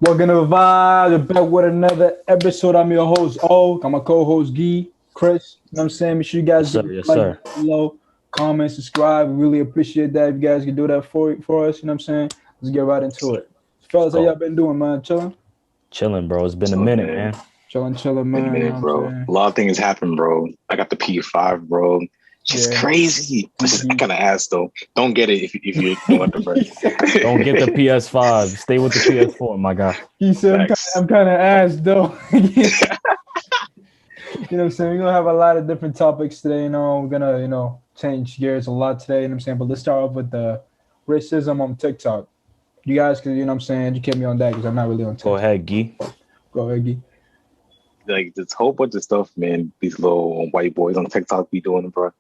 We're gonna vibe back with another episode. I'm your host, O. I'm my co-host, Guy, Chris. You know what I'm saying? Make sure you guys Yes, like, sir. below, comment, subscribe. We really appreciate that. If you guys can do that for us, you know what I'm saying? Let's get right into it. Fellas, how y'all been doing, man? Chilling? Chilling, bro. It's been a Chilling, minute, man. man. Chilling, Been a man. You know minute, what I'm bro. saying? A lot of things happened, bro. I got the P5, bro. Just Yeah. crazy. I kind of asked though. Don't get it if you don't want the first. Don't get the PS5. Stay with the PS4, my guy. He said, Facts. I'm kind of ass, though. You know what I'm saying? We're going to have a lot of different topics today. We're going to, change gears a lot today. You know what I'm saying? But let's start off with the racism on TikTok. You guys can, educate me on that because I'm not really on TikTok. Go ahead, Guy. Go ahead, Guy. Like this whole bunch of stuff, man. These little white boys on TikTok be doing, bro.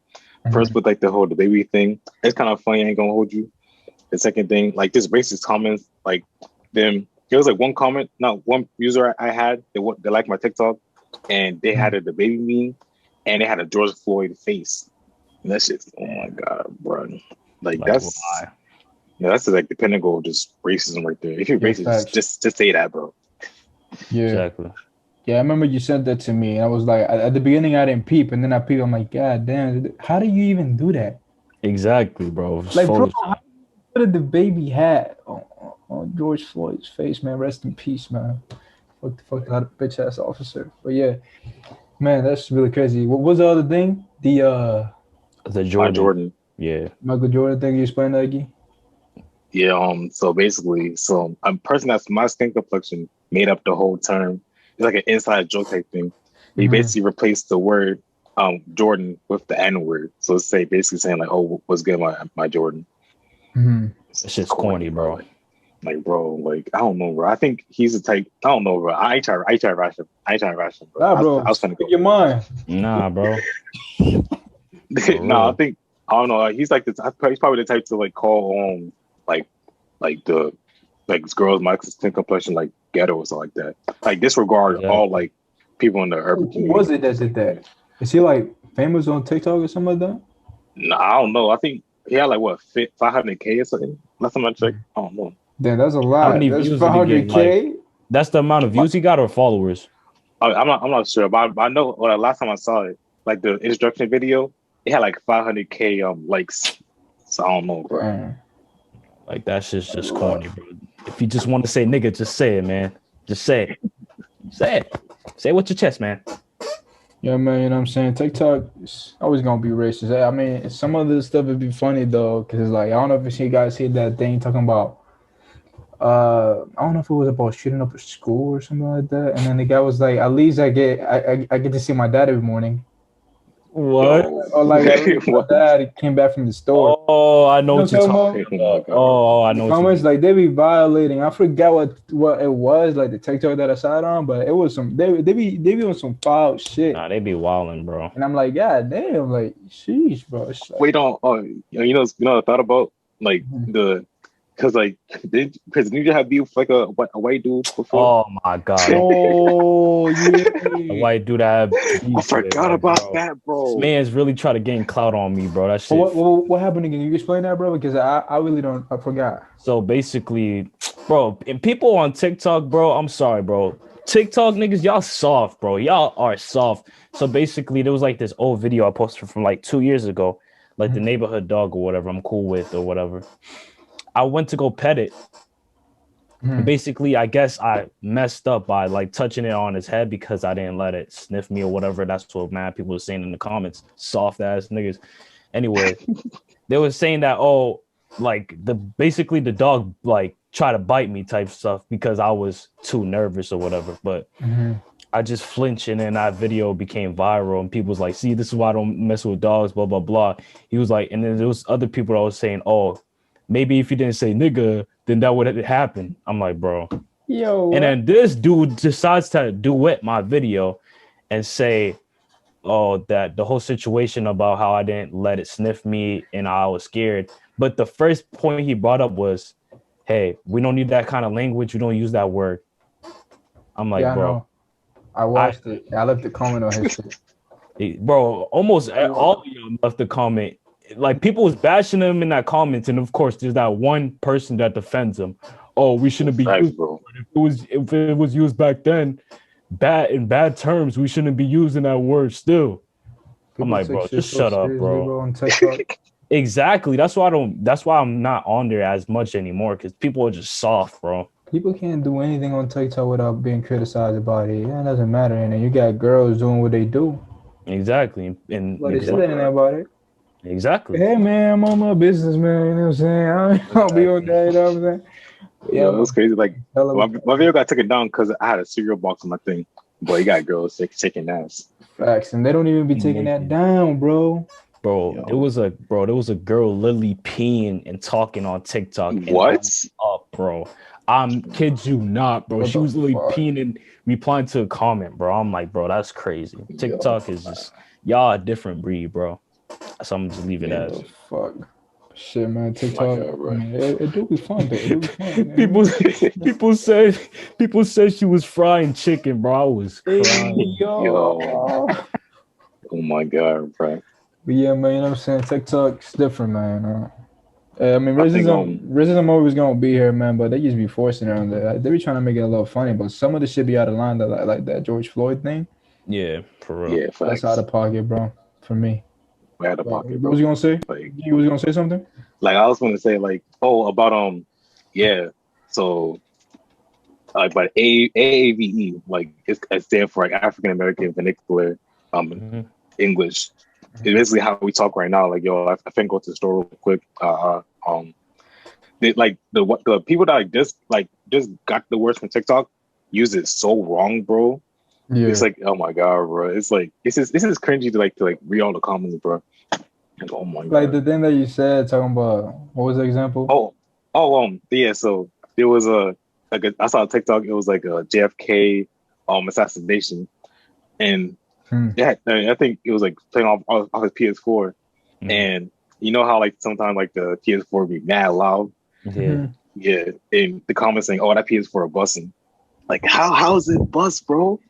First with like the baby thing. It's kind of funny. I ain't gonna hold you. The second thing, like this racist comments, like them. There was like one comment, not one user I had. They liked my TikTok, and they had the baby meme, and they had a George Floyd face. And that's just, oh my god, bro. Like that's like the pinnacle of just racism right there. If you're racist, just say that, bro. Yeah, exactly. Yeah, I remember you sent that to me, and I was like, at the beginning I didn't peep, and then I peeped. I'm like, God damn, how do you even do that? Exactly, bro. Like, bro, what did the baby had on George Floyd's face, man? Rest in peace, man. What the fuck, that bitch ass officer. But yeah, man, that's really crazy. What was the other thing? The Jordan. Yeah. Michael Jordan thing you explained, Aggie? Yeah. So basically, a person that's my skin complexion made up the whole term. It's like an inside joke type thing. He basically replaced the word Jordan with the N word. So it's basically saying like, "Oh, what's good, my Jordan?" It's just corny, bro. Like, bro, like I don't know, bro. I think he's the type. I don't know, bro. I ain't trying to rush him, bro. Nah, bro. I was trying to go. Your mind. Nah, bro. No, I don't know. He's like this. He's probably the type to like call like this girls my skin complexion like ghetto or something like that. Like disregard all like people in the urban community. Who was it that did that? Is he like famous on TikTok or something like that? No, I don't know. I think he had like what 500K or something. Last time I checked, I don't know. Damn, that's a lot. How many that's views 500K. Like, that's the amount of views he got or followers. I'm not sure, but I know. Well, last time I saw it, like the introduction video, it had like 500K likes. So I don't know, bro. Like that's just corny, bro. If you just want to say nigga, just say it, man. Just say it. Say it. Say it with your chest, man. Yeah, man, you know what I'm saying? TikTok is always gonna be racist. I mean, some of this stuff would be funny though, because like I don't know if you guys see that thing talking about I don't know if it was about shooting up a school or something like that. And then the guy was like, at least I get to see my dad every morning. What? Or like my dad came back from the store. Oh, I know what you're talking about. Oh, I know. Comments like they be violating. I forgot what it was, like the TikTok that I saw it on, but it was some they be on some foul shit. Nah, they be wilding, bro. And I'm like, God damn, like sheesh, bro. Like, wait on. You know what I thought about like because didn't you have beef like a white dude before? Oh my god. Oh yeah. A white dude that I forgot about that, bro. This man's really trying to gain clout on me, bro. That shit. What happened again? Can you explain that, bro? Because I really don't. I forgot. So basically, bro, and people on TikTok, bro, I'm sorry, bro. TikTok niggas, y'all soft, bro. Y'all are soft. So basically, there was like this old video I posted from like 2 years ago, like the neighborhood dog or whatever I'm cool with or whatever. I went to go pet it. Basically, I guess I messed up by like touching it on his head because I didn't let it sniff me or whatever. That's what mad people were saying in the comments. Soft ass niggas. Anyway, they were saying that, oh, like basically the dog like tried to bite me type stuff because I was too nervous or whatever. But I just flinched and then that video became viral and people was like, see, this is why I don't mess with dogs, blah, blah, blah. He was like, and then there was other people that was saying, oh, maybe if you didn't say nigga, then that would have happened. I'm like, bro. Yo. And then this dude decides to duet my video and say, oh, that the whole situation about how I didn't let it sniff me and I was scared. But the first point he brought up was, hey, we don't need that kind of language. We don't use that word. I'm like, bro. I watched it. I left a comment on his shit. Bro, almost all of you left a comment. Like people was bashing him in that comment, and of course, there's that one person that defends him. oh, we shouldn't be Facts, using bro. if it was used back then, bad terms, we shouldn't be using that word still. I'm like, bro, just shut up, bro. On TikTok. Exactly. That's why I'm not on there as much anymore, because people are just soft, bro. People can't do anything on TikTok without being criticized about it. Yeah, it doesn't matter. And then you got girls doing what they do. Exactly. And But it's saying about it. exactly. Hey man, I'm on my business, man. You know what I'm saying? I'll be on that, you know what I'm saying? Yeah, it was crazy. Like my video got taken down because I had a cereal box on my thing. Boy, you got girls shaking ass. Facts, and they don't even be taking that down, bro. Bro, there was a girl literally peeing and talking on TikTok. What? Up, bro. I'm kid you not, bro. She was literally peeing and replying to a comment, bro. I'm like, bro, that's crazy. TikTok is just y'all a different breed, bro. So I'm just leave it as. Fuck. Shit, man. TikTok, I mean, it do be fun, though. It do be fun, people said she was frying chicken, bro. I was crying. Yo. Oh my god, bro. But yeah, man, you know what I'm saying? TikTok's different, man. I mean, racism always gonna be here, man. But they just be forcing it on there. They be trying to make it a little funny, but some of the shit be out of line. That like that George Floyd thing. Yeah, for real. Yeah, that's out of pocket, bro. For me. Out of pocket, bro. What was you gonna say? Like, you was gonna say something? Like I was gonna say, like, about yeah. So, like, but AAVE, like it stands for like African American Vernacular English. It's basically how we talk right now. Like, yo, I think go to the store real quick. Like the people that just got the words from TikTok use it so wrong, bro. Yeah. It's like, oh my god, bro. It's like this is cringy to read all the comments, bro. Like, oh my god. Like the thing that you said talking about, what was the example? Yeah. So there was I saw a TikTok. It was like a JFK assassination, and yeah, I think it was like playing off his PS4, and you know how like sometimes like the PS4 be mad loud. Yeah, and the comments saying, "Oh, that PS4 busting." Like, how is it bust, bro?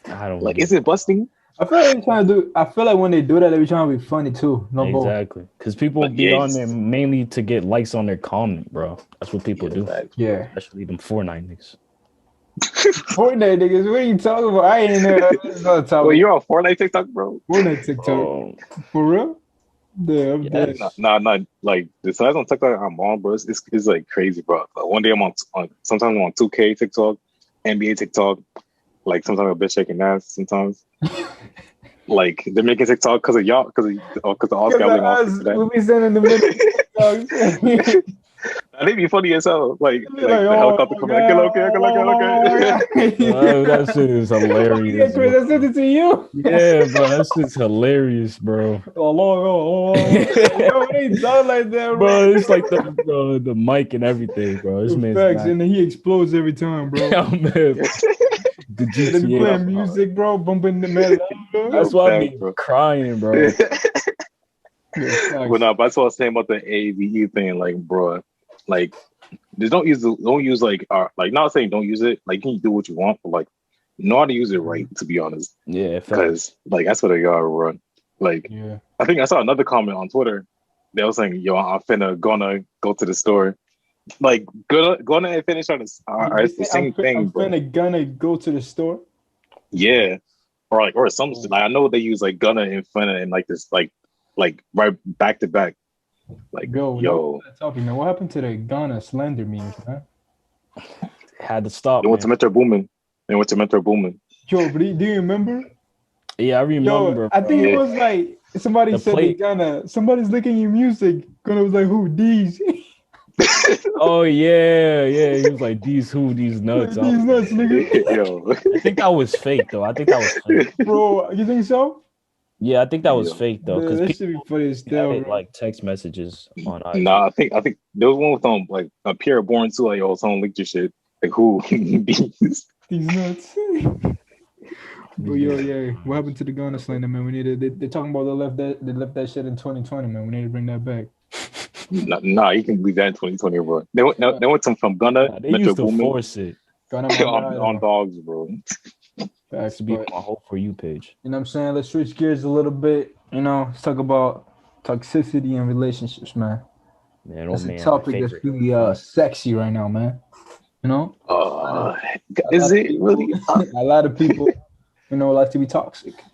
I don't like. Is it busting? I feel like they're trying to do. I feel like when they do that, they be trying to be funny too. No, exactly, because people be on there mainly to get likes on their comment, bro. That's what people do. Yeah, especially them Fortnite niggas. Fortnite niggas, what are you talking about? I ain't there. Well, you're on Fortnite TikTok, bro. Fortnite TikTok, for real? Yeah, nah. Like the size on TikTok I'm on, bro, it's like crazy, bro. Like, one day I'm on sometimes I'm on 2K TikTok, NBA TikTok. Like sometimes a bitch shaking ass. Sometimes, like they're making TikTok because of y'all, because the all scouting off. We be sending the TikToks. They be funny as hell. Like the helicopter coming like, okay. That shit is hilarious. Yeah, Chris, I sent it to you. Yeah, bro, that shit's hilarious, bro. It ain't done like that, bro. It's like the mic and everything, bro. This man's facts, and then he explodes every time, bro. Oh, man. The GTA playing music, bro, bumping the metal. That's why I be crying, bro. Well, no, but that's what I was saying about the AVE thing, like, bro, like, just don't use like not saying don't use it, like, you can do what you want, but like, know how to use it right, to be honest. Yeah, because like that's what they gotta run. Like, yeah. I think I saw another comment on Twitter. They were saying, "Yo, I'm gonna go to the store." Like, gonna and finish on this. It's the same thing, bro. Gonna go to the store. Yeah, or something. Like, I know they use like gonna and finna and like this like right back to back. Like, yo, talking man. What happened to the Ghana slender memes, man? Had to stop. They went to Metro Boomin. Yo, but do you remember? Yeah, I remember. Yo, I think it was like somebody said Ghana. Somebody's licking your music. Ghana was like, who these? Oh yeah. He was like, these nuts. These nuts, nigga. Yo. I think that was fake though. Bro, you think so? Yeah, I think that was fake though. Because that should be funny as still. Like text messages on IG. Nah, I think there was one with like a Pierre Bourne too. Like, someone leaked your shit. Like, who? These nuts. But yeah. What happened to the Ghana slander, man? We need to. They're talking about they left that shit in 2020, man. We need to bring that back. Nah, you can leave that in 2020, bro. They went from Ghana. They used to force it. on dogs, bro. Facts to be on my whole For You page. You know what I'm saying? Let's switch gears a little bit. You know, let's talk about toxicity in relationships, man. Man, oh That's a man, my topic that's favorite. really sexy right now, man. You know, Uh, a is lot of it people, really? a lot of people, like to be toxic.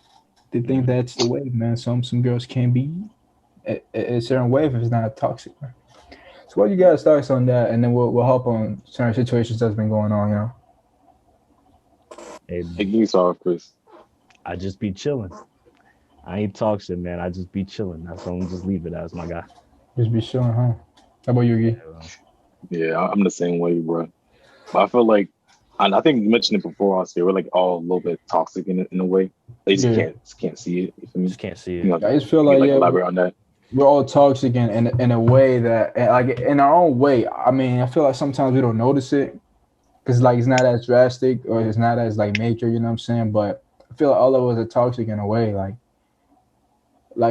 They think Mhm. that's the wave, man. Some girls can't be a certain wave if it's not toxic. Man. So what you guys thoughts on that, and then we'll hop on certain situations that's been going on. Hey, Hey, give me soft, Chris. I just be chilling. I ain't talk shit, man. I just be chilling. That's what I'm just leave it as, my guy. Just be showing, huh? How about you, Gee? Yeah, I'm the same way, bro. But I feel like, and I think you mentioned it before. Also, we're like all a little bit toxic in a way. They just Yeah, can't see it. You feel me? Just can't see You it. know, I just feel you like like yeah, elaborate on that. we're all toxic in a way that like in our own way. I mean, I feel like sometimes we don't notice it because like it's not as drastic or it's not as like major. You know what I'm saying? But I feel like all of us are toxic in a way. Like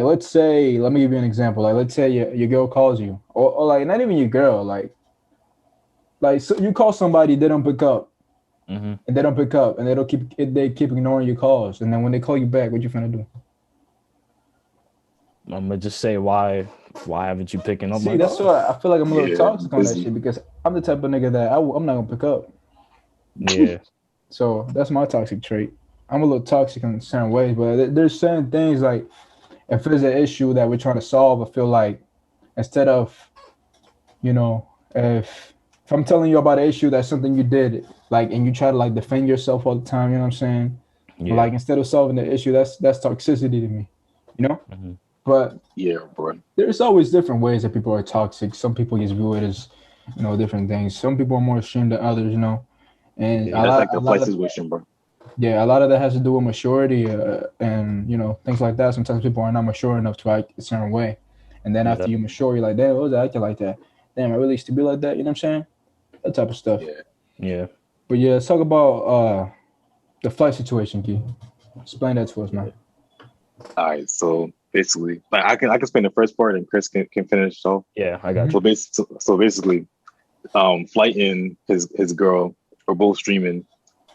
let's say, let me give you an example. Like let's say your girl calls you, or like not even your girl. Like so you call somebody, they don't pick up, Hmm. and they don't pick up, and they keep ignoring your calls, and then when they call you back, what you finna do? I'm gonna just say why haven't you picking up See, my that's call? why I feel like I'm a little Yeah, toxic on that busy. shit because I'm the type of nigga that I'm not gonna pick up. Yeah, So that's my toxic trait. I'm a little toxic in certain ways, but there's certain things like if there's an issue that we're trying to solve, I feel like instead of you know if I'm telling you about an issue that's something you did like and you try to like defend yourself all the time, you know what I'm saying? yeah. Like instead of solving the issue, that's toxicity to me, you know. Hmm. But Yeah, bro. there's always different ways that people are toxic. Some people just view it as different things. Some people are more extreme than others, and Yeah, Yeah. that's like a the lot flight of situation, bro. yeah, a lot of that has to do with maturity and things like that. Sometimes people are not mature enough to act a certain way, and then after you Exactly. mature, you're like, damn, what was I acting like that? Damn, I really used to be like that. You know what I'm saying? That type of stuff. Yeah. Yeah. But yeah, let's talk about the flight situation, Key. Explain that to us, man. Yeah. All right. So basically, like I can explain the first part and Chris can finish. So Yeah, I got Mhm. you. so basically, Flight and his girl were both streaming,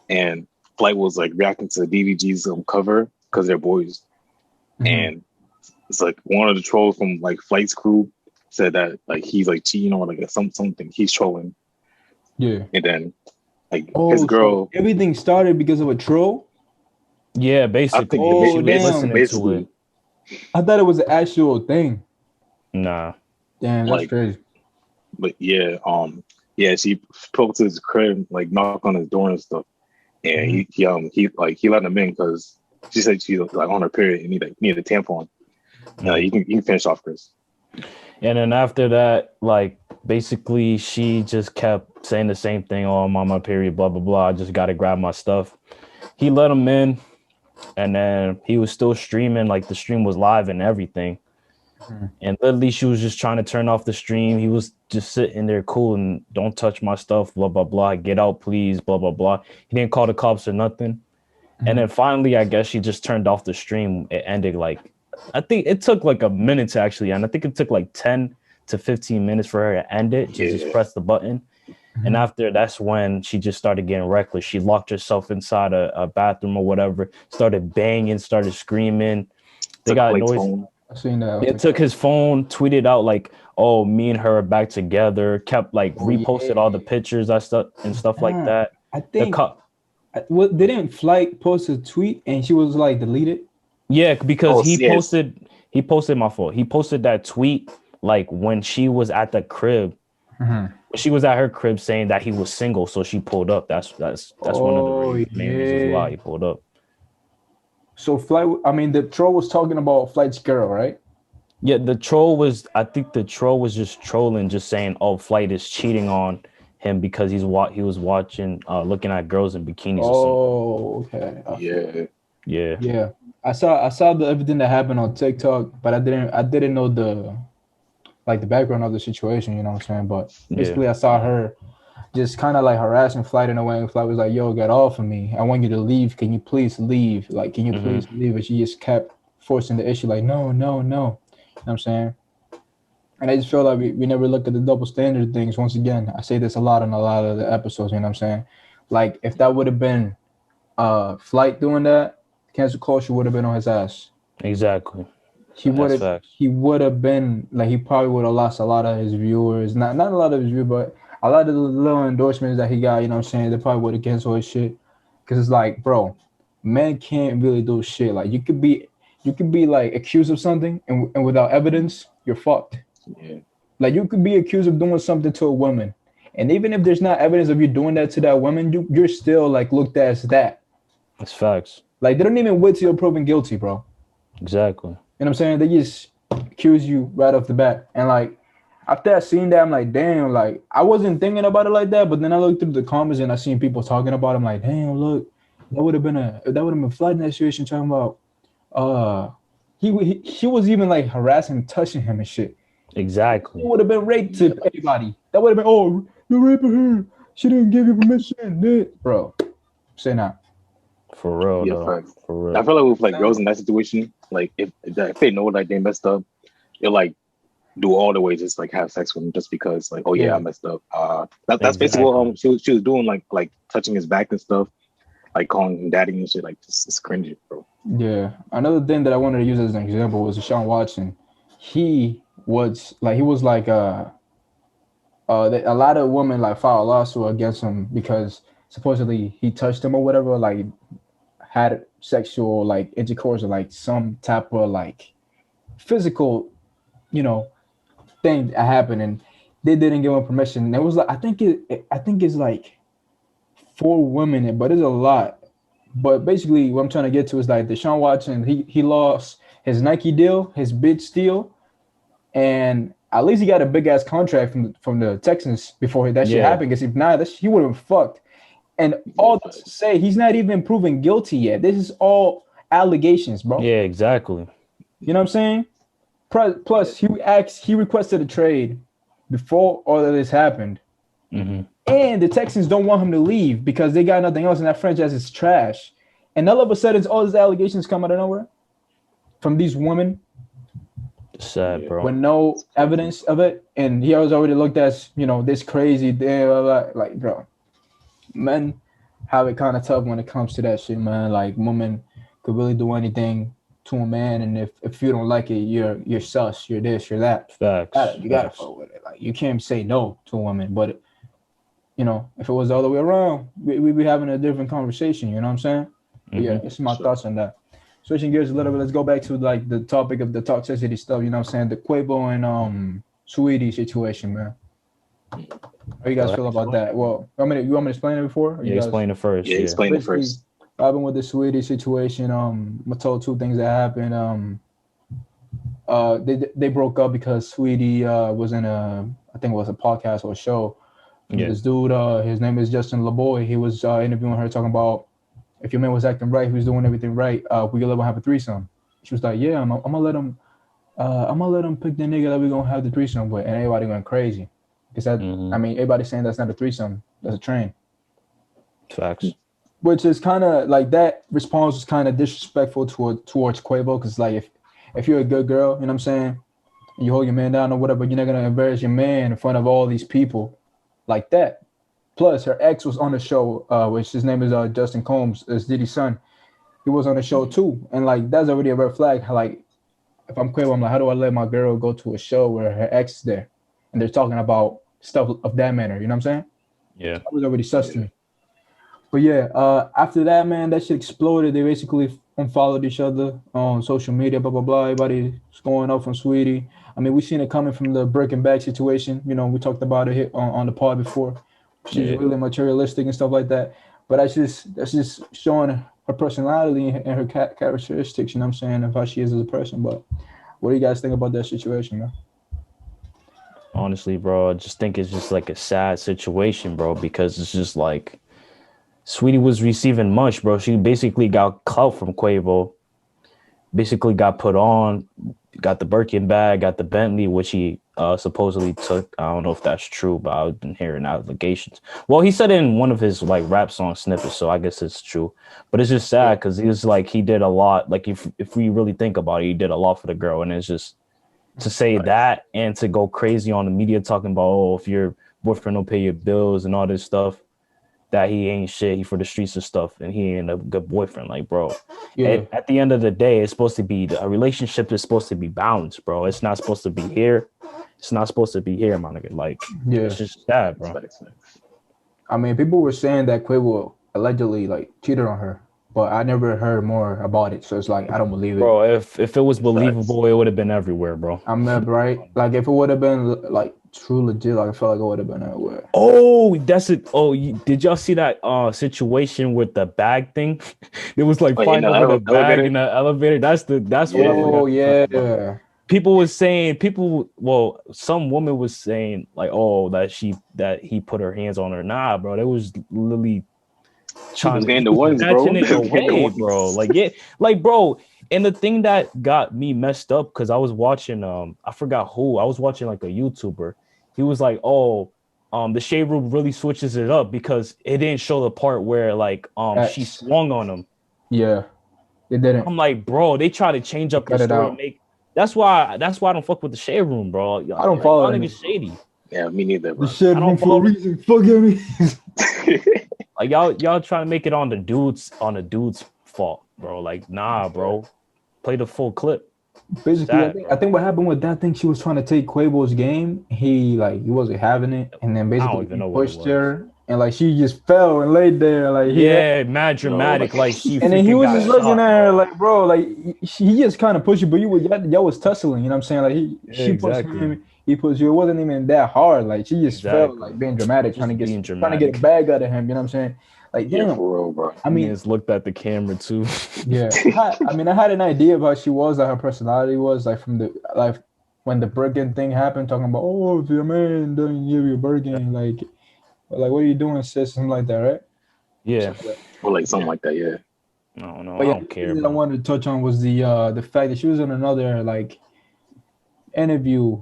and Flight was like reacting to DVG's cover because they're boys, Mhm. and it's like one of the trolls from like Flight's crew said that like he's like cheating or like something he's trolling, Yeah. and then like his Oh, so girl, everything started because of a troll? Yeah, I think basically, she Oh, was damn. listening to it. basically I thought it was an actual thing. Nah. Damn, that's like, crazy. but yeah, she spoke to his crib, like knock on his door and stuff, and Mhm. he let him in because she said she was like on her period and need a tampon. Mhm. You can finish off, Chris. And then after that, like basically she just kept saying the same thing. Oh, I'm on my period, blah blah blah. I just gotta grab my stuff. He let him in, and then he was still streaming, like the stream was live and everything. Mhm. And literally she was just trying to turn off the stream. He was just sitting there cool and don't touch my stuff, blah blah blah. Get out, please, blah blah blah. He didn't call the cops or nothing. And then Mhm. finally, I guess she just turned off the stream. It ended like, I think it took like a minute to actually end. I think it took like 10 to 15 minutes for her to end it. To just Yeah, press the button. And Mhm. after that's when she just started getting reckless. She locked herself inside a bathroom or whatever, started banging, started screaming. They took got Flight's noise. phone. I seen that on It took TikTok. his phone, tweeted out like, "Oh, me and her are back together." Kept like Oh reposted all the yeah. pictures, I stuff and stuff like Damn. that. I The think cop, what didn't Flight post a tweet and she was like deleted? yeah, because Oh, yes. he posted my fault. He posted that tweet like when she was at the crib. Mhm. She was at her crib saying that he was single, so she pulled up. That's one of the Oh main reasons why yeah. he pulled up. So I mean, the troll was talking about Flight's girl, right? Yeah, I think the troll was just trolling, just saying, "Oh, Flight is cheating on him because he was watching, looking at girls in bikinis or something." Oh, okay. I feel Yeah, Yeah, yeah. I saw the everything that happened on TikTok, but I didn't know the background of the situation. You know what I'm saying? But yeah, basically, I saw her just kind of like harassing Flight in a way. And Flight was like, "Yo, get off of me! I want you to leave. Can you please leave? Like, can you hmm please leave?" And she just kept forcing the issue, like, "No, no, no." You know what I'm saying? And I just feel like we never look at the double standard things. Once again, I say this a lot in a lot of the episodes. You know what I'm saying? Like, if that would have been Flight doing that, cancel culture would have been on his ass. exactly. That's facts. he would have been like he probably would have lost a lot of his viewers. Not a lot of his viewers, but a lot of the little endorsements that he got. You know what I'm saying? They probably would have canceled his shit. Cause it's like, bro, men can't really do shit. Like you could be like accused of something and without evidence, you're fucked. Yeah. Like you could be accused of doing something to a woman, and even if there's not evidence of you doing that to that woman, you're still like looked at as that. That's facts. Like they don't even wait till you're proven guilty, bro. Exactly. You know what I'm saying? They just accuse you right off the bat. And like after I seen that, I'm like, damn, like I wasn't thinking about it like that, but then I looked through the comments and I seen people talking about it. I'm like, damn, look, that would have been Flood in that situation talking about he was even like harassing, touching him and shit. Exactly. It would have been rape to anybody. That would have been, oh, you're raping her. She didn't give you permission, bro. Say not. For real, Yeah, though. facts. For real. I feel like with like girls in that situation, like if they know like they messed up, they'll like do all the way just like have sex with him just because like, oh yeah, I messed up. That's basically what she was doing, like touching his back and stuff, like calling him daddy and shit. Like it's cringy, bro. Yeah. Another thing that I wanted to use as an example was Deshaun Watson. He was like a lot of women like filed a lawsuit against him because supposedly he touched them or whatever, like had sexual like intercourse or like some type of like physical, you know, thing that happened, and they didn't give him permission. And it was like I think it's like 4 women, but it's a lot. But basically, what I'm trying to get to is like Deshaun Watson, he lost his Nike deal, his bitch deal, and at least he got a big ass contract from the Texans before that shit happened. Because if not, he would have been fucked. And all to say, he's not even proven guilty yet. This is all allegations, bro. Yeah, exactly. You know what I'm saying? Plus, he requested a trade before all of this happened. Mm-hmm. And the Texans don't want him to leave because they got nothing else, and that franchise is trash. And all of a sudden, all these allegations come out of nowhere from these women. Sad, bro. With no evidence of it, and he was already looked at, you know, this crazy thing. Like, bro, men have it kind of tough when it comes to that shit, man. Like, women could really do anything to a man, and if you don't like it, you're sus, you're this, you're that. Facts. You gotta fuck with it. Like, you can't say no to a woman, but you know, if it was the other way around, we'd be having a different conversation. You know what I'm saying? Mm-hmm. Yeah, it's my thoughts on that. Switching gears a little bit, let's go back to like the topic of the toxicity stuff. You know what I'm saying? The Quavo and SaWeetie situation, man. How you guys feel about that? Well, you want me to explain it before? Yeah, explain it first. Yeah, explain it first. I've been with the SaWeetie situation. I told 2 things that happened. They broke up because SaWeetie was in I think it was a podcast or a show. This dude, his name is Justin LeBoy. He was interviewing her, talking about if your man was acting right, he was doing everything right, we could let him have a threesome. She was like, yeah, I'm gonna let him pick the nigga that we gonna have the threesome with, and everybody went crazy because that I mean, everybody's saying that's not a threesome, that's a train. Facts. Which is kind of like that response was kind of disrespectful towards Quavo, because like if you're a good girl, you know what I'm saying, and you hold your man down or whatever, you're not gonna embarrass your man in front of all these people like that. Plus, her ex was on the show, which his name is Justin Combs, is Diddy's son. He was on the show too, and like that's already a red flag. Like, if I'm Quavo, I'm like, how do I let my girl go to a show where her ex is there, and they're talking about stuff of that manner? You know what I'm saying? Yeah, that was already sus to me. But yeah, after that, man, that shit exploded. They basically unfollowed each other on social media, blah blah blah. Everybody's going up from SaWeetie. I mean, we seen it coming from the Birkin bag situation. You know, we talked about it here on the pod before. She's really materialistic and stuff like that. But that's just showing her personality and her characteristics, you know what I'm saying, of how she is as a person. But what do you guys think about that situation, man? Honestly, bro, I just think it's just like a sad situation, bro, because it's just like SaWeetie was receiving much, bro. She basically got clout from Quavo, basically got put on, got the Birkin bag, got the Bentley, which he supposedly took. I don't know if that's true, but I've been hearing allegations. Well, he said it in one of his like rap song snippets, so I guess it's true. But it's just sad because he was like, he did a lot. Like if we really think about it, he did a lot for the girl, and it's just to say that and to go crazy on the media talking about, oh, if your boyfriend don't pay your bills and all this stuff. that he ain't shit, he for the streets and stuff, and he ain't a good boyfriend. Like, bro, Yeah. at the end of the day, it's supposed to be a relationship is supposed to be balanced, bro. It's not supposed to be here. It's not supposed to be here, my nigga. Like, Yeah. it's just that, bro. I mean, people were saying that Quavo allegedly like cheated on her, but I never heard more about it. So it's like I don't believe it. Bro, if it was believable, it would have been everywhere, bro. I'm not right. Like if it would have been like true legit, like I felt like it would have been everywhere. Oh, that's it. Oh, did y'all see that situation with the bag thing? It was like find over the bag in the elevator. That's what I forgot. Oh yeah. People was saying some woman was saying like, oh, that he put her hands on her. Nah, bro, that was literally trying to get the ones, bro. It away, bro. Like, yeah, like, bro. And the thing that got me messed up because I was watching I forgot who I was watching, like a YouTuber. He was like, oh, the Shade Room really switches it up because it didn't show the part where like she swung on him. Yeah, it didn't. I'm like, bro, they try to change up the story and make. That's why I don't fuck with the Shade Room, bro. I don't follow y'all niggas shady. Yeah, me neither, bro. The Shade Room for a reason. Fuck me. Like y'all trying to make it on the dude's fault, bro. Like, nah, bro. Play the full clip. Basically, I think what happened with that thing, she was trying to take Quavo's game. He wasn't having it, and then basically he pushed her, and like she just fell and laid there, like mad dramatic, like she. And then he was just looking at her, like, bro, like he just kind of pushed you, but y'all was tussling, you know what I'm saying? Like she pushed him, he pushed you. It wasn't even that hard. Like she just felt like being dramatic, trying to get a bag out of him. You know what I'm saying? Like, damn, for real, bro. I mean, just looked at the camera too. Yeah, I had an idea of how she was, like her personality was, like from the when the Birkin thing happened, talking about, oh, if your man doesn't give you a Birkin, like what are you doing, sis? Something like that, right? Yeah, or like something like that. Yeah. No, but I don't care. What I wanted to touch on was the fact that she was in another like interview.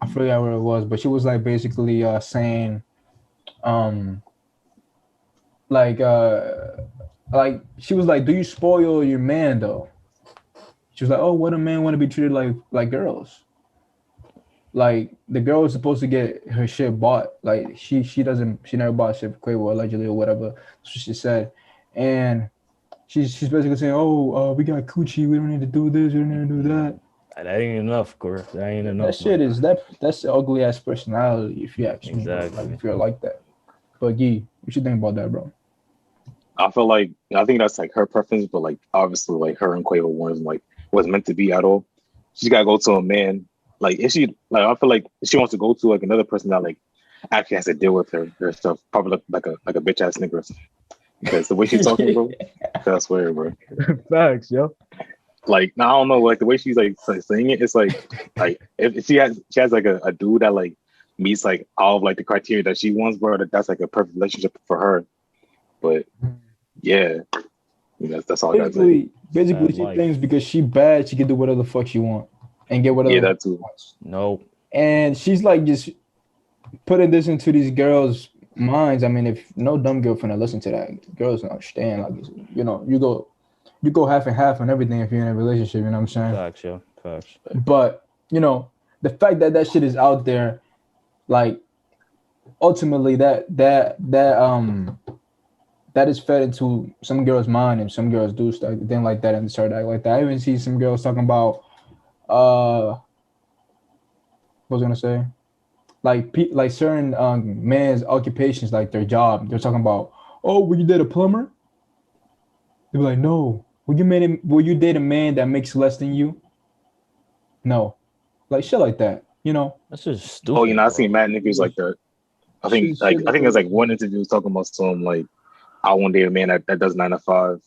I forgot where it was, but she was like basically saying, like she was like, do you spoil your man though? She was like, oh, what a man want to be treated like girls. Like the girl is supposed to get her shit bought. Like she never bought shit for Quavo allegedly or whatever. That's what she said. And she's basically saying, oh, we got coochie, we don't need to do this, we don't need to do that. That ain't enough, Corey. That ain't enough. That shit is that's the ugly ass personality if you actually like if you're like that. But Gee, what you think about that, bro? I think that's like her preference, but like obviously like her and Quavo wasn't meant to be at all. She's gotta go to a man. Like if she like I feel like she wants to go to like another person that like actually has to deal with her stuff, probably like a bitch ass nigga or something. Because the way she's talking, bro, I swear, bro. Facts, yo. Like I don't know, like the way she's like saying it, it's like if she has like a dude that like meets like all of like the criteria that she wants, bro, that's like a perfect relationship for her. But yeah, that's all I gotta say. Basically, she thinks because she bad, she can do whatever the fuck she want and get whatever. Yeah, that too. No. And she's like just putting this into these girls' minds. I mean, if no dumb girl finna listen to that, girls don't understand. Like, you know, you go half and half on everything if you're in a relationship. You know what I'm saying? Facts, yo. Facts. But you know, the fact that shit is out there, like, ultimately that is fed into some girls' mind, and some girls do stuff, thing like that, and start acting like that. I even see some girls talking about, what was I gonna say? Like certain men's occupations, like their job. They're talking about, oh, will you date a plumber? They're like, no. Will you date a man that makes less than you? No. Like shit like that. You know? That's just stupid. Oh, you know, I seen mad niggas like that. I think there's like one interview talking about some like, I want to date a man that does 9 to 5.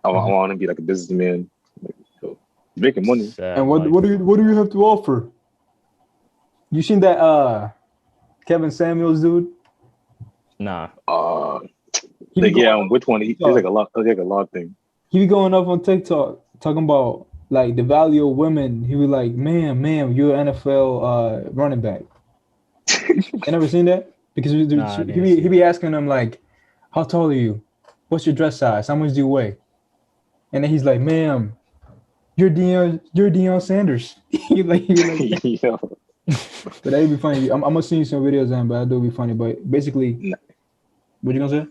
I want to be like a businessman, like, making money. Sad, and what do you have to offer? You seen that Kevin Samuels dude? Nah. Which one? He's like a lot thing. He be going up on TikTok talking about like the value of women. He was like, ma'am, you're an NFL running back. You never seen that? Because he be asking them like, how tall are you? What's your dress size? How much do you weigh? And then he's like, ma'am, you're Deion Sanders. he like yeah. But that'd be funny. I'm gonna see some videos on, but I do be funny. But basically, what you gonna say?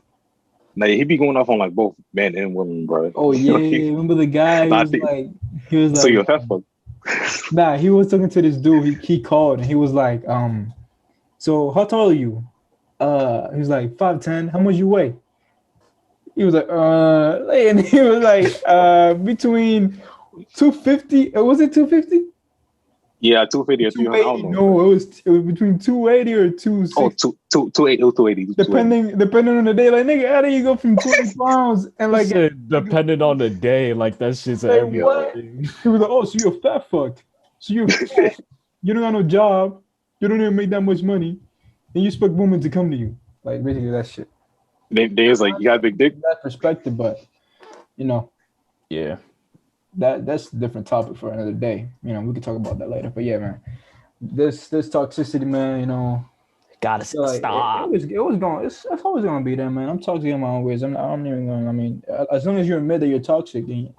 Like he be going off on like both men and women, bro. Oh yeah, remember the guy? But I think He was so. like, You're a fat fuck. nah, he was talking to this dude. He called and he was like, so how tall are you? He was like 5'10". How much you weigh? He was like, and he was like, between 250. Was it 250? Yeah, 250 or 300. I don't 280. know. No, it was between 280 or 260. Oh, 280. Depending on the day. Like, nigga, how do you go from 20 pounds and like depending on the day, like that shit's like, everything. what? He was like, oh, so you're a fat fuck. So you're fat. You don't got no job. You don't even make that much money. And you expect women to come to you. Like, basically that shit. They was like, you got a big dick? That perspective, but you know, Yeah. that's a different topic for another day. You know, we can talk about that later. But yeah, man. This toxicity, man, you know, Gotta like stop. it's always gonna be there, man. I'm toxic in my own ways. I'm even going. I mean, as long as you admit that you're toxic, then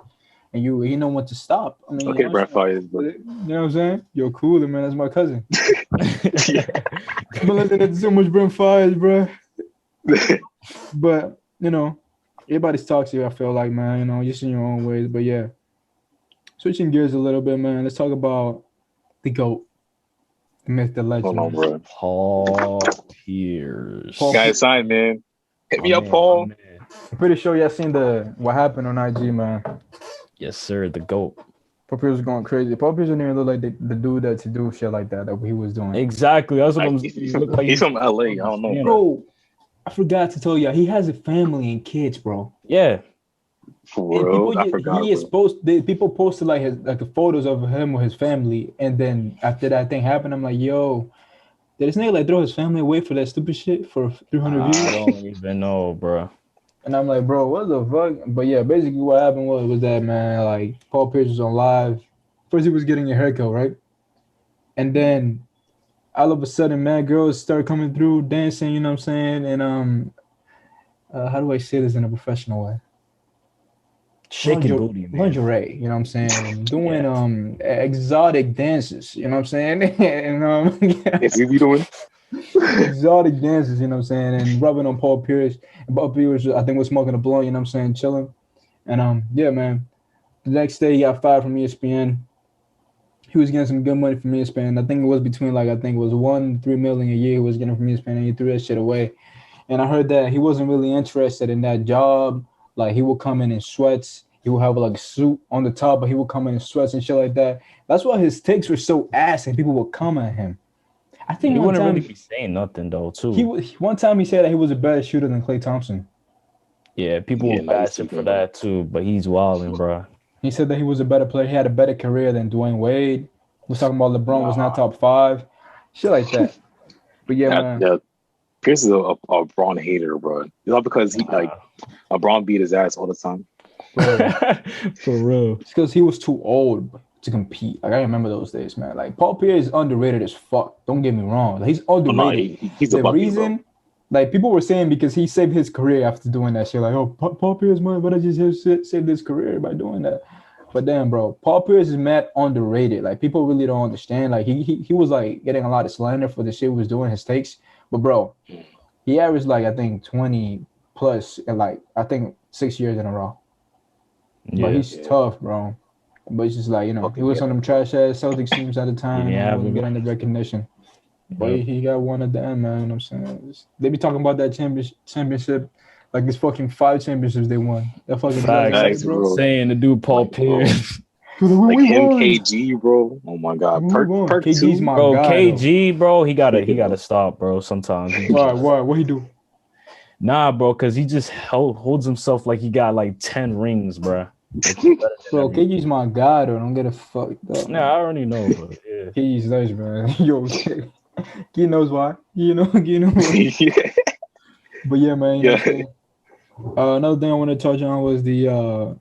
and you know when to stop. I mean, Okay, Brad Fires, bro. you know what I'm saying? You're cooler, man. That's my cousin. Yeah. But like, that's so much Brent Fires, bro. But you know, everybody's toxic. I feel like, man. You know, just in your own ways. But yeah, switching gears a little bit, man. Let's talk about the GOAT, the myth, the legend. Hold on, bro. Paul Pierce. Guys, sign, man. Hit me up, Paul. I'm pretty sure y'all seen what happened on IG, man. Yes, sir. The GOAT. Paul Pierce was going crazy. Paul Pierce didn't even look like the dude that to do shit like that he was doing. Exactly. That's what Like, he's from LA. I don't know, bro. I forgot to tell you, he has a family and kids, bro. Yeah. For real? I forgot. People posted like the photos of him with his family, and then after that thing happened, I'm like, yo, did this nigga like throw his family away for that stupid shit for 300 views? I don't even know, bro. And I'm like, bro, what the fuck? But yeah, basically what happened was that, man, like Paul Pierce was on live. First he was getting a haircut, right? And then all of a sudden, man, girls start coming through dancing, you know what I'm saying? And how do I say this in a professional way? Shaking booty, man. Lingerie, you know what I'm saying? Doing exotic dances, you know what I'm saying? And Is he doing exotic dances, you know what I'm saying? And rubbing on Paul Pierce. And Paul Pierce, I think, was smoking a blunt, you know what I'm saying, chilling. And yeah, man. The next day he got fired from ESPN. He was getting some good money from ESPN. I think it was between like $1 to $3 million a year he was getting from ESPN, and he threw that shit away. And I heard that he wasn't really interested in that job. Like he would come in sweats. He would have like a suit on the top, but he would come in sweats and shit like that. That's why his takes were so ass, and people would come at him. I think he one wouldn't time really be saying nothing though, too. One time he said that he was a better shooter than Klay Thompson. Yeah, people will bash him for that too, but he's wilding, bro. He said that he was a better player. He had a better career than Dwayne Wade. He was talking about LeBron was not top 5, shit like that. But yeah, man. Yeah, Pierce is a Braun hater, bro. It's not because he like LeBron beat his ass all the time. For real. It's because he was too old to compete. Like I remember those days, man. Like Paul Pierce is underrated as fuck. Don't get me wrong. Like, he's underrated. He's the reason, like people were saying, because he saved his career after doing that shit. Like, oh, Paul Pierce, man, but I just saved his career by doing that. But damn, bro, Paul Pierce is mad underrated. Like people really don't understand. Like he was like getting a lot of slander for the shit he was doing, his takes. But bro, he averaged like I think 20 plus in like I think 6 years in a row. Yeah, but he's tough, bro. But it's just like, you know, he was on them trash ass Celtics teams at the time. Yeah, wasn't getting the recognition. But he got one at the end, man. You know what I'm saying? They be talking about that championship like it's fucking 5 championships they won. That fucking nice, bro. Saying the dude Paul Pierce. Like him, KG, bro. Oh my god. Perk KG's my bro, guy, KG, bro. He gotta stop, bro. Sometimes. Why? What he do? Nah, bro, because he just holds himself like he got like 10 rings, bro. Bro, KG's my guy, though. Don't get it fucked up. Nah, I already know, bro. Yeah. KG's nice, man. Yo, he knows why. You know why. Yeah. But yeah, man. You know another thing I want to touch on was the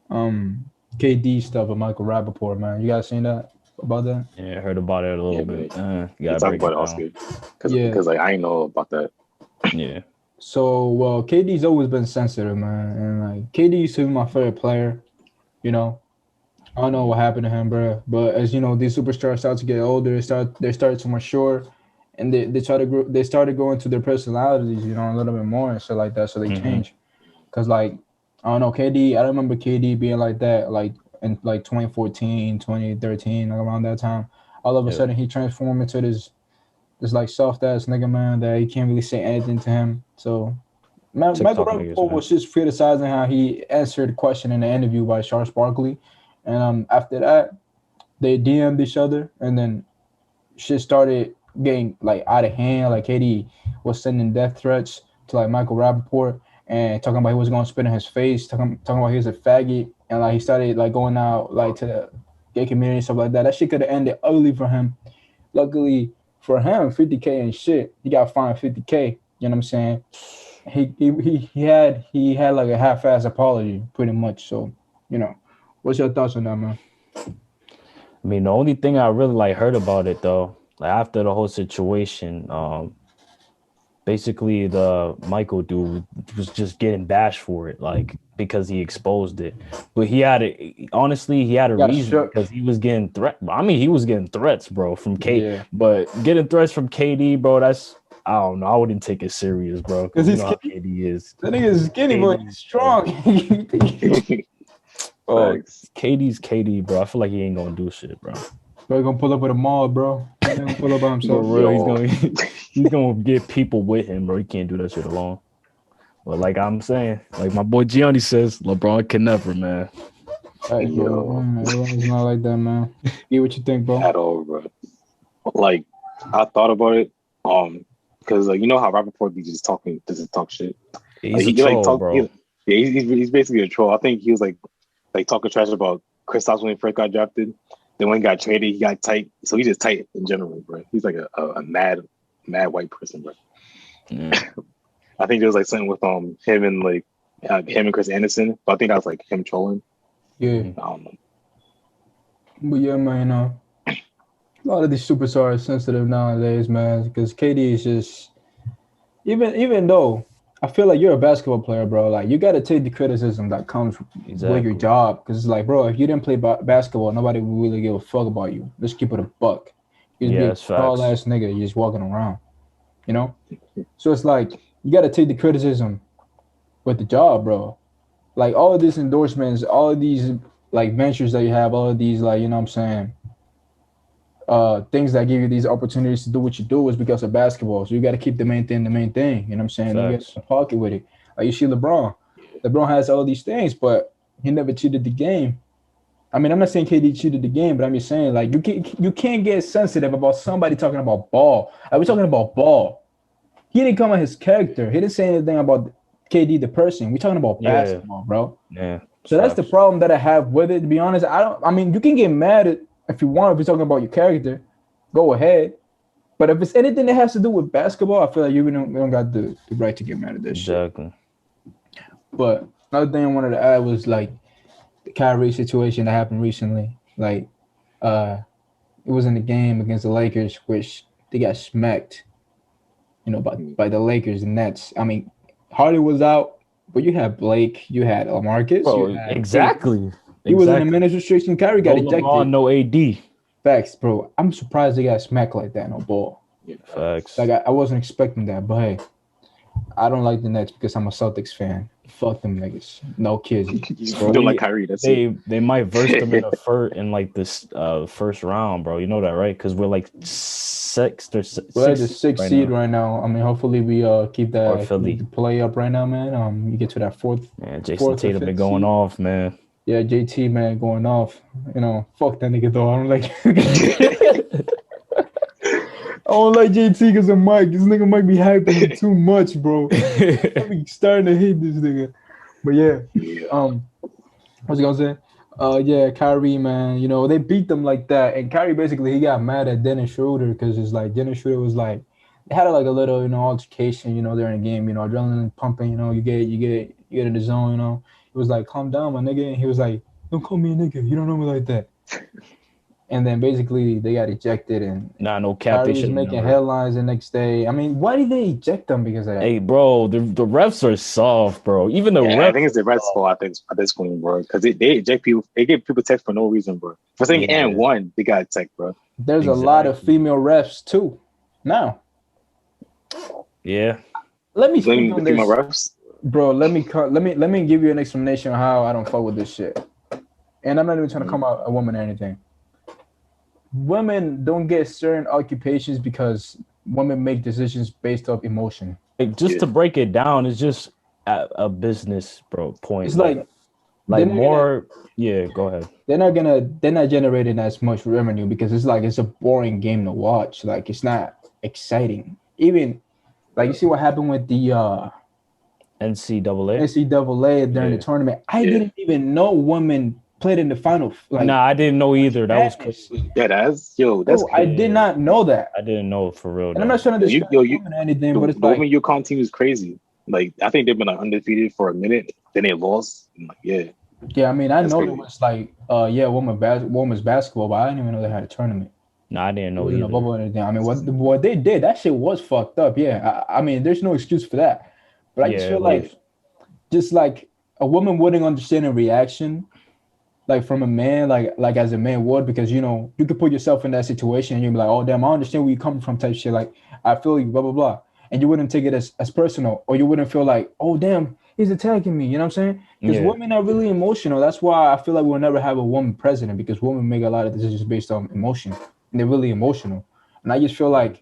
KD stuff with Michael Rapaport, man. You guys seen that about that? Yeah, I heard about it a little bit. You gotta talk about it, Oscar. Because like I ain't know about that. Yeah. So, well, KD's always been sensitive, man. And, like, KD used to be my favorite player, you know. I don't know what happened to him, bro. But as you know, these superstars start to get older. They start to mature. and they try to grow, they started going to their personalities, you know, a little bit more and stuff like that. So they change. Cause like I don't know, KD. I remember KD being like that, like in like 2014, 2013, like around that time. All of a sudden, he transformed into this like soft ass nigga, man, that you can't really say anything to him. So Michael TikTok niggas, Rapaport man. was just criticizing how he answered a question in the interview by Charles Barkley, and after that they DM'd each other, and then shit started getting like out of hand. Like KD was sending death threats to like Michael Rapaport and talking about he was gonna spit in his face, talking about he was a faggot, and like he started like going out like to the gay community and stuff like that. That shit could have ended ugly for him. Luckily for him, 50K and shit, he got fined 50K. You know what I'm saying? He had like a half-ass apology, pretty much. So, you know, what's your thoughts on that, man? I mean, the only thing I really like heard about it though, like after the whole situation, basically the Michael dude was just getting bashed for it, like because he exposed it. But he had a reason because he was getting he was getting threats, bro, from K. Yeah. But getting threats from KD, bro, that's I don't know. I wouldn't take it serious, bro, because you know how KD is. That nigga is skinny, but he's strong. Bro, KD's KD, bro. I feel like he ain't gonna do shit, bro. Bro, he gonna pull up with a mob, bro. He gonna pull up by himself. Bro, he's gonna get people with him, bro. He can't do that shit alone. But like I'm saying, like my boy Gianni says, LeBron can never, man. Right, bro. It's not like that, man. Get what you think, bro. At all, bro. Like I thought about it, because you know how Rapaport be just talk shit. He's like, a troll, bro. He's basically a troll. I think he was like talking trash about Kristaps when he first got drafted. Then when he got traded, he got tight. So he's just tight in general, bro. He's like a mad white person, bro. Yeah. I think there was like something with him and Chris Anderson, but I think that was like him trolling. Yeah. I don't know. But yeah, man, you know, a lot of these superstars are sensitive nowadays, man, because KD is just even though I feel like you're a basketball player, bro. Like you got to take the criticism that comes with your job, because it's like, bro, if you didn't play basketball, nobody would really give a fuck about you. Let's keep it a buck. You just be a tall ass nigga, you're just walking around, you know. So it's like you got to take the criticism with the job, bro. Like all of these endorsements, all of these like ventures that you have, all of these like, you know what I'm saying, things that give you these opportunities to do what you do is because of basketball. So you got to keep the main thing. You know what I'm saying? You get in the pocket with it. Like you see LeBron. LeBron has all these things, but he never cheated the game. I mean, I'm not saying KD cheated the game, but I'm just saying like you can't get sensitive about somebody talking about ball. We're talking about ball. He didn't come on his character. He didn't say anything about KD the person. We're talking about basketball, bro. Yeah. So that's the problem that I have with it. To be honest, I mean, you can get mad if you want. If you're talking about your character, go ahead. But if it's anything that has to do with basketball, I feel like we don't got the right to get mad at this shit. But another thing I wanted to add was like the Kyrie situation that happened recently. Like, it was in the game against the Lakers, which they got smacked, you know, by the Lakers and Nets. I mean, Harden was out, but you had Blake, you had LaMarcus. Bro, exactly. He was in a minutes restriction. Kyrie got ejected. LeBron, no AD. Facts, bro. I'm surprised they got smacked like that, no ball. Facts. Like I wasn't expecting that, but hey, I don't like the Nets because I'm a Celtics fan. Fuck them niggas. No kids. You don't like Kyrie. That's they might verse them in like this first round, bro. You know that, right? Because we're like sixth or sixth. We're at the sixth seed right now. I mean, hopefully we keep that play up right now, man. You get to that fourth. Yeah, Jason Tatum been going off, man. Yeah, JT, man, going off. You know, fuck that nigga though. I don't like. I don't like JT because of Mike. This nigga might be hyping too much, bro. I'm starting to hate this nigga. But yeah, what's he gonna say? Yeah, Kyrie, man. You know, they beat them like that, and Kyrie basically he got mad at Dennis Schroeder because it's like Dennis Schroeder was like they had like a little, you know, altercation, you know, during the game, you know, adrenaline pumping, you know, you get in the zone, you know. It was like, calm down, my nigga. And he was like, don't call me a nigga. You don't know me like that. And then basically they got ejected, and no cap. They was making headlines the next day. I mean, why did they eject them because of that? Hey, bro, the refs are soft, bro. Even the refs. I think it's the refs' fault. I think at this point, bro, because they eject people. They give people text for no reason, bro. For saying and one, they got tech, bro. There's a lot of female refs too now. Yeah. Let me Blame speak the on female this, refs. bro. Let me give you an explanation on how I don't fuck with this shit. And I'm not even trying to come out a woman or anything. Women don't get certain occupations because women make decisions based off emotion. Like, just to break it down, it's just a business, bro. Point. It's like like they're not more. Yeah, go ahead. they're not generating as much revenue because it's a boring game to watch. Like it's not exciting. Even like you see what happened with the NCAA. NCAA during the Yeah. tournament. I didn't even know women played in the final. Like, Nah, I didn't know either. That was madness. crazy. Yeah, that's Bro, I crazy. did not know that. I didn't know for real. And I'm not trying to You, disparage yo, you, women or anything, but it's the like, women UConn team is crazy. Like I think they've been like, undefeated for a minute, then they lost. I'm like, yeah, I mean, I That's know crazy. it was like, women's basketball, but I didn't even know they had a tournament. No, I didn't It know wasn't a either. bubble or anything. I mean, what they did, that shit was fucked up. Yeah, I mean, there's no excuse for that. But I just Yeah, feel like, just like a woman wouldn't understand a reaction, like from a man, like as a man would, because you know you could put yourself in that situation and you'd be like, oh damn, I understand where you're coming from, type shit. Like I feel you, blah blah blah, and you wouldn't take it as personal, or you wouldn't feel like, oh damn, he's attacking me. You know what I'm saying? Because Yeah. women are really emotional. That's why I feel like we'll never have a woman president because women make a lot of decisions based on emotion, and they're really emotional. And I just feel like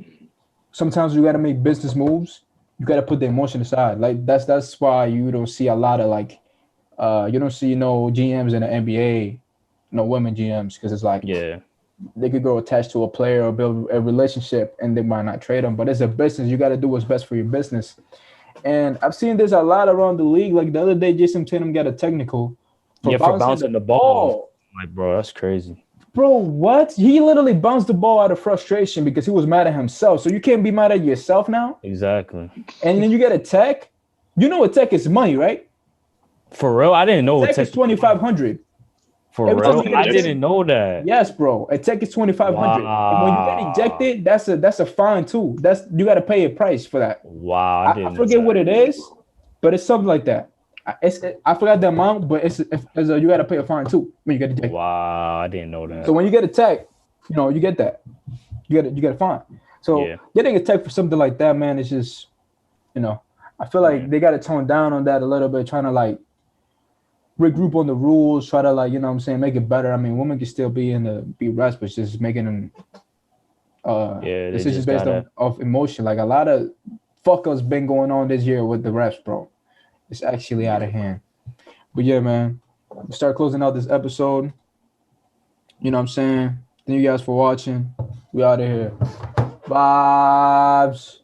sometimes you got to make business moves. You got to put the emotion aside. Like that's why you don't see a lot of like you don't see no GMs in the NBA, no women GMs, because it's like yeah, they could go attached to a player or build a relationship and they might not trade them. But it's a business. You got to do what's best for your business. And I've seen this a lot around the league. Like the other day, Jason Tatum got a technical for bouncing the ball. Like, bro, that's crazy. Bro, what? He literally bounced the ball out of frustration because he was mad at himself. So you can't be mad at yourself now. Exactly. And then you get a tech. You know a tech is money, right? For real, I didn't know. Tech is 2,500. For Every real, time you get I didn't know that. Yes, bro. A tech is 2,500. And when you get ejected, that's a fine too. That's you got to pay a price for that. Wow, I forget what it is, but it's something like that. I forgot the amount, but you got to pay a fine too when you get ejected. Wow, I didn't know that. So when you get a tech, you get that. You get a fine. So getting a tech for something like that, man, is just, I feel like they got to tone down on that a little bit, trying to like regroup on the rules, try to like, make it better. I mean, women can still be refs, but just making them decisions based off emotion. Like a lot of fuck ups been going on this year with the refs, bro. It's actually out of hand. But yeah, man, we start closing out this episode. You know what I'm saying? Thank you guys for watching. We out of here. Vybez.